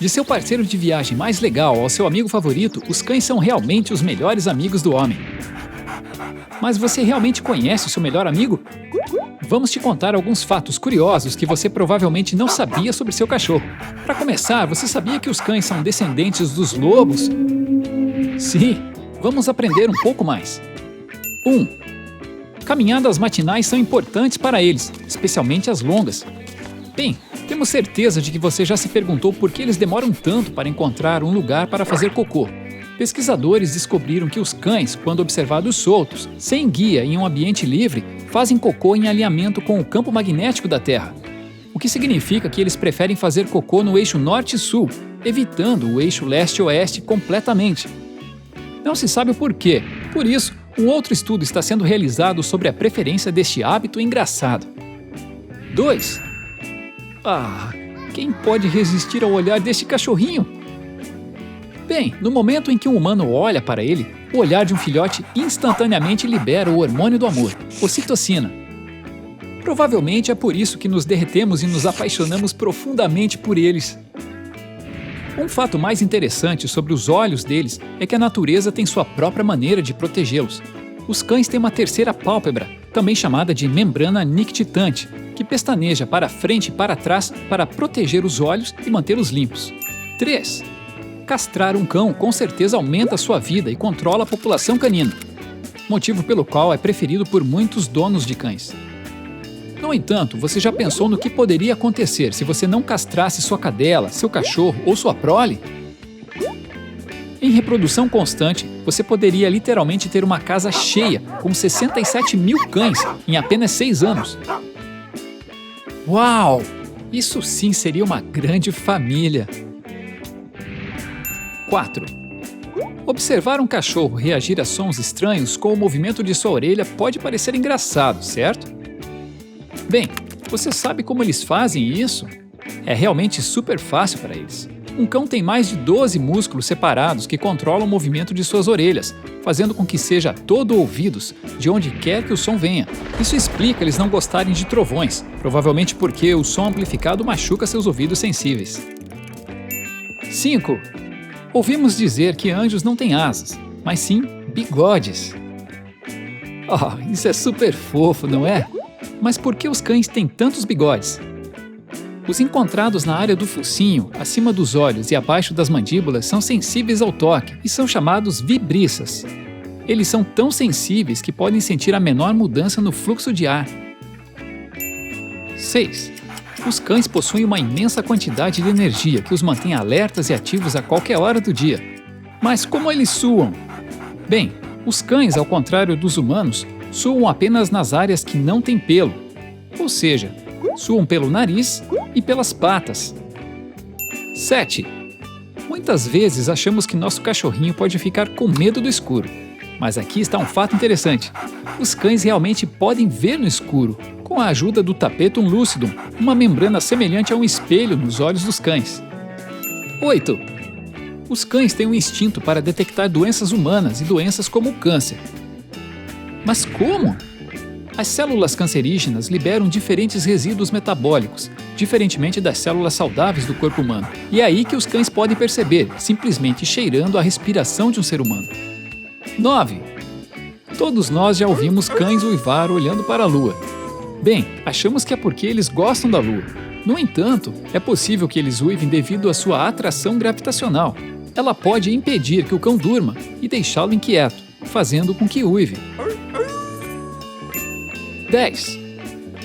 De seu parceiro de viagem mais legal ao seu amigo favorito, os cães são realmente os melhores amigos do homem. Mas você realmente conhece o seu melhor amigo? Vamos te contar alguns fatos curiosos que você provavelmente não sabia sobre seu cachorro. Para começar, você sabia que os cães são descendentes dos lobos? Sim, vamos aprender um pouco mais. 1. Caminhadas matinais são importantes para eles, especialmente as longas. Bem, temos certeza de que você já se perguntou por que eles demoram tanto para encontrar um lugar para fazer cocô. Pesquisadores descobriram que os cães, quando observados soltos, sem guia em um ambiente livre, fazem cocô em alinhamento com o campo magnético da Terra. O que significa que eles preferem fazer cocô no eixo norte-sul, evitando o eixo leste-oeste completamente. Não se sabe o porquê, por isso, um outro estudo está sendo realizado sobre a preferência deste hábito engraçado. 2. Quem pode resistir ao olhar deste cachorrinho? Bem, no momento em que um humano olha para ele, o olhar de um filhote instantaneamente libera o hormônio do amor, ocitocina. Provavelmente é por isso que nos derretemos e nos apaixonamos profundamente por eles. Um fato mais interessante sobre os olhos deles é que a natureza tem sua própria maneira de protegê-los. Os cães têm uma terceira pálpebra, também chamada de membrana nictitante, que pestaneja para frente e para trás para proteger os olhos e mantê-los limpos. 3. Castrar um cão com certeza aumenta a sua vida e controla a população canina, motivo pelo qual é preferido por muitos donos de cães. No entanto, você já pensou no que poderia acontecer se você não castrasse sua cadela, seu cachorro ou sua prole? Em reprodução constante, você poderia literalmente ter uma casa cheia com 67 mil cães em apenas 6 anos. Uau! Isso sim seria uma grande família! 4. Observar um cachorro reagir a sons estranhos com o movimento de sua orelha pode parecer engraçado, certo? Bem, você sabe como eles fazem isso? É realmente super fácil para eles. Um cão tem mais de 12 músculos separados que controlam o movimento de suas orelhas, fazendo com que seja todo ouvidos, de onde quer que o som venha. Isso explica eles não gostarem de trovões, provavelmente porque o som amplificado machuca seus ouvidos sensíveis. 5. Ouvimos dizer que anjos não têm asas, mas sim bigodes. Isso é super fofo, não é? Mas por que os cães têm tantos bigodes? Os encontrados na área do focinho, acima dos olhos e abaixo das mandíbulas são sensíveis ao toque e são chamados vibriças. Eles são tão sensíveis que podem sentir a menor mudança no fluxo de ar. 6. Os cães possuem uma imensa quantidade de energia que os mantém alertas e ativos a qualquer hora do dia. Mas como eles suam? Bem, os cães, ao contrário dos humanos, suam apenas nas áreas que não têm pelo, ou seja, suam pelo nariz e pelas patas. 7. Muitas vezes achamos que nosso cachorrinho pode ficar com medo do escuro, mas aqui está um fato interessante. Os cães realmente podem ver no escuro, com a ajuda do tapetum lucidum, uma membrana semelhante a um espelho nos olhos dos cães. 8. Os cães têm um instinto para detectar doenças humanas e doenças como o câncer. Mas como? As células cancerígenas liberam diferentes resíduos metabólicos, diferentemente das células saudáveis do corpo humano. E é aí que os cães podem perceber, simplesmente cheirando a respiração de um ser humano. 9. Todos nós já ouvimos cães uivar olhando para a lua. Bem, achamos que é porque eles gostam da lua. No entanto, é possível que eles uivem devido à sua atração gravitacional. Ela pode impedir que o cão durma e deixá-lo inquieto, fazendo com que uive. 10.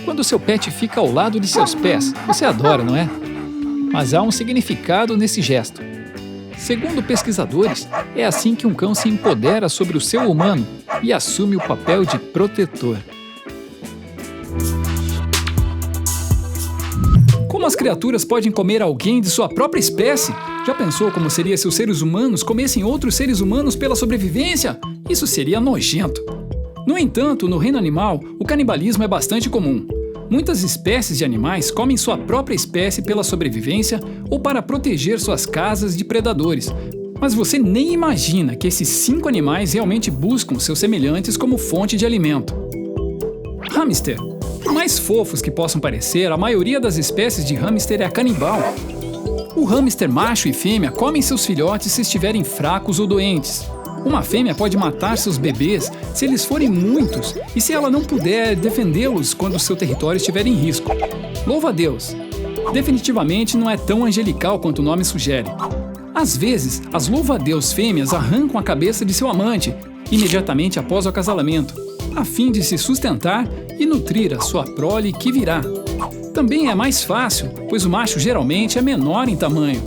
Quando seu pet fica ao lado de seus pés, você adora, não é? Mas há um significado nesse gesto. Segundo pesquisadores, é assim que um cão se empodera sobre o seu humano e assume o papel de protetor. Como as criaturas podem comer alguém de sua própria espécie? Já pensou como seria se os seres humanos comessem outros seres humanos pela sobrevivência? Isso seria nojento. No entanto, no reino animal, o canibalismo é bastante comum. Muitas espécies de animais comem sua própria espécie pela sobrevivência ou para proteger suas casas de predadores. Mas você nem imagina que esses 5 animais realmente buscam seus semelhantes como fonte de alimento. Hamster. Por mais fofos que possam parecer, a maioria das espécies de hamster é canibal. O hamster macho e fêmea comem seus filhotes se estiverem fracos ou doentes. Uma fêmea pode matar seus bebês se eles forem muitos e se ela não puder defendê-los quando seu território estiver em risco. Louva a Deus! Definitivamente não é tão angelical quanto o nome sugere. Às vezes, as louva-a-Deus fêmeas arrancam a cabeça de seu amante imediatamente após o acasalamento, a fim de se sustentar e nutrir a sua prole que virá. Também é mais fácil, pois o macho geralmente é menor em tamanho.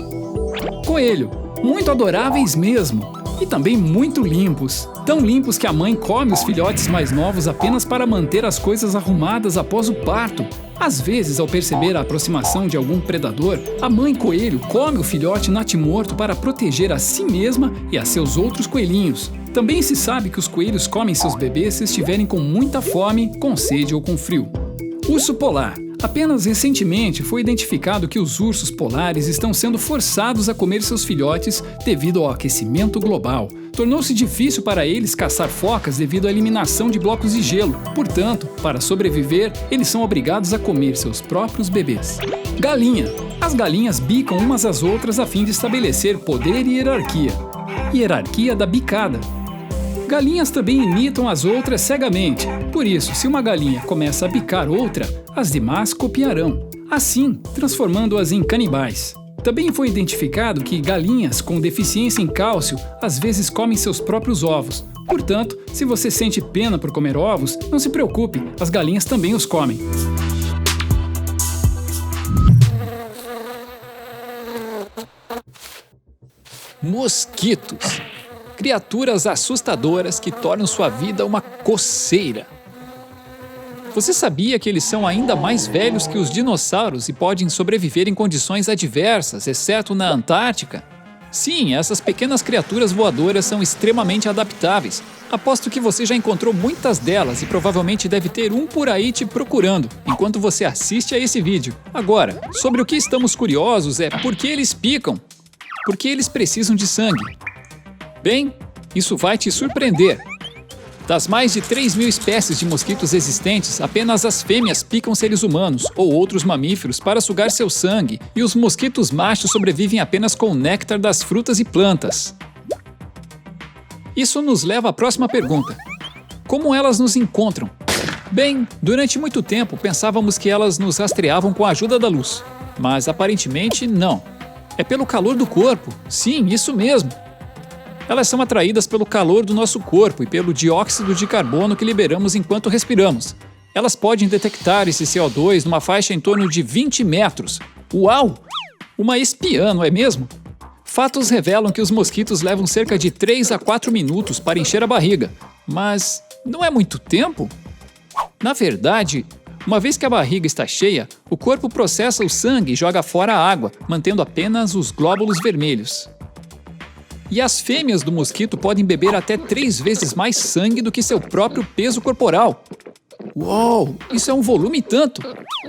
Coelho, muito adoráveis mesmo, e também muito limpos. Tão limpos que a mãe come os filhotes mais novos apenas para manter as coisas arrumadas após o parto. Às vezes, ao perceber a aproximação de algum predador, a mãe coelho come o filhote natimorto para proteger a si mesma e a seus outros coelhinhos. Também se sabe que os coelhos comem seus bebês se estiverem com muita fome, com sede ou com frio. Urso polar. Apenas recentemente foi identificado que os ursos polares estão sendo forçados a comer seus filhotes devido ao aquecimento global. Tornou-se difícil para eles caçar focas devido à eliminação de blocos de gelo. Portanto, para sobreviver, eles são obrigados a comer seus próprios bebês. Galinha. As galinhas bicam umas às outras a fim de estabelecer poder e hierarquia. Hierarquia da bicada. Galinhas também imitam as outras cegamente. Por isso, se uma galinha começa a bicar outra, as demais copiarão, assim transformando-as em canibais. Também foi identificado que galinhas com deficiência em cálcio às vezes comem seus próprios ovos. Portanto, se você sente pena por comer ovos, não se preocupe, as galinhas também os comem. Mosquitos. Criaturas assustadoras que tornam sua vida uma coceira. Você sabia que eles são ainda mais velhos que os dinossauros e podem sobreviver em condições adversas, exceto na Antártica? Sim, essas pequenas criaturas voadoras são extremamente adaptáveis. Aposto que você já encontrou muitas delas e provavelmente deve ter um por aí te procurando, enquanto você assiste a esse vídeo. Agora, sobre o que estamos curiosos é por que eles picam? Por que eles precisam de sangue? Bem, isso vai te surpreender. Das mais de 3.000 espécies de mosquitos existentes, apenas as fêmeas picam seres humanos ou outros mamíferos para sugar seu sangue, e os mosquitos machos sobrevivem apenas com o néctar das frutas e plantas. Isso nos leva à próxima pergunta. Como elas nos encontram? Bem, durante muito tempo pensávamos que elas nos rastreavam com a ajuda da luz, mas aparentemente não. É pelo calor do corpo. Sim, isso mesmo. Elas são atraídas pelo calor do nosso corpo e pelo dióxido de carbono que liberamos enquanto respiramos. Elas podem detectar esse CO2 numa faixa em torno de 20 metros. Uau! Uma espiã, não é mesmo? Fatos revelam que os mosquitos levam cerca de 3 a 4 minutos para encher a barriga. Mas não é muito tempo? Na verdade, uma vez que a barriga está cheia, o corpo processa o sangue e joga fora a água, mantendo apenas os glóbulos vermelhos. E as fêmeas do mosquito podem beber até 3 vezes mais sangue do que seu próprio peso corporal. Uou, isso é um volume tanto!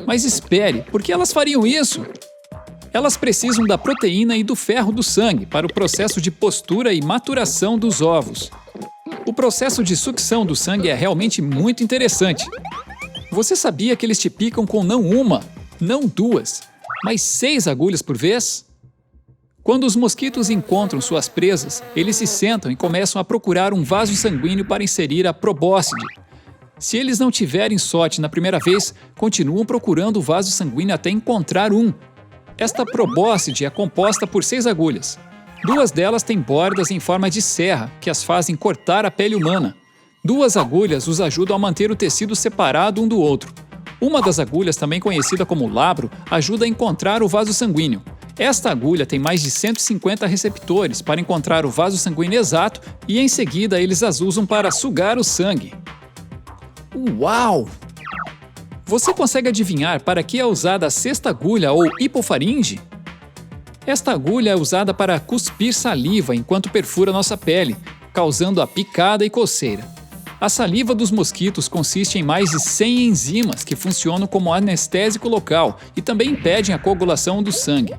Mas espere, por que elas fariam isso? Elas precisam da proteína e do ferro do sangue para o processo de postura e maturação dos ovos. O processo de sucção do sangue é realmente muito interessante. Você sabia que eles te picam com não uma, não 2, mas 6 agulhas por vez? Quando os mosquitos encontram suas presas, eles se sentam e começam a procurar um vaso sanguíneo para inserir a probóscide. Se eles não tiverem sorte na primeira vez, continuam procurando o vaso sanguíneo até encontrar um. Esta probóscide é composta por 6 agulhas. 2 delas têm bordas em forma de serra, que as fazem cortar a pele humana. 2 agulhas os ajudam a manter o tecido separado um do outro. Uma das agulhas, também conhecida como labro, ajuda a encontrar o vaso sanguíneo. Esta agulha tem mais de 150 receptores para encontrar o vaso sanguíneo exato e, em seguida, eles as usam para sugar o sangue. Uau! Você consegue adivinhar para que é usada a 6ª agulha ou hipofaringe? Esta agulha é usada para cuspir saliva enquanto perfura nossa pele, causando a picada e coceira. A saliva dos mosquitos consiste em mais de 100 enzimas que funcionam como anestésico local e também impedem a coagulação do sangue.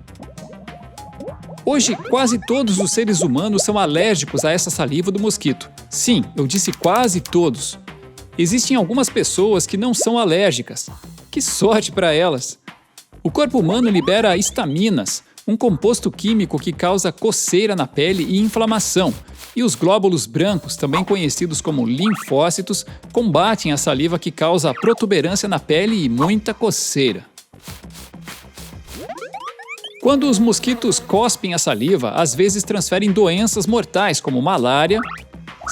Hoje, quase todos os seres humanos são alérgicos a essa saliva do mosquito. Sim, eu disse quase todos. Existem algumas pessoas que não são alérgicas. Que sorte para elas! O corpo humano libera histaminas, um composto químico que causa coceira na pele e inflamação, e os glóbulos brancos, também conhecidos como linfócitos, combatem a saliva que causa protuberância na pele e muita coceira. Quando os mosquitos cospem a saliva, às vezes transferem doenças mortais como malária,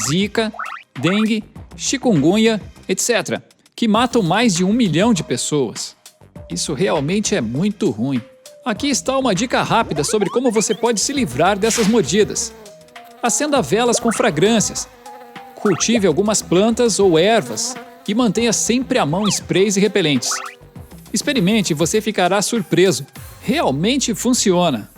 zika, dengue, chikungunya, etc., que matam mais de 1 milhão de pessoas. Isso realmente é muito ruim. Aqui está uma dica rápida sobre como você pode se livrar dessas mordidas. Acenda velas com fragrâncias. Cultive algumas plantas ou ervas e mantenha sempre à mão sprays e repelentes. Experimente e você ficará surpreso. Realmente funciona!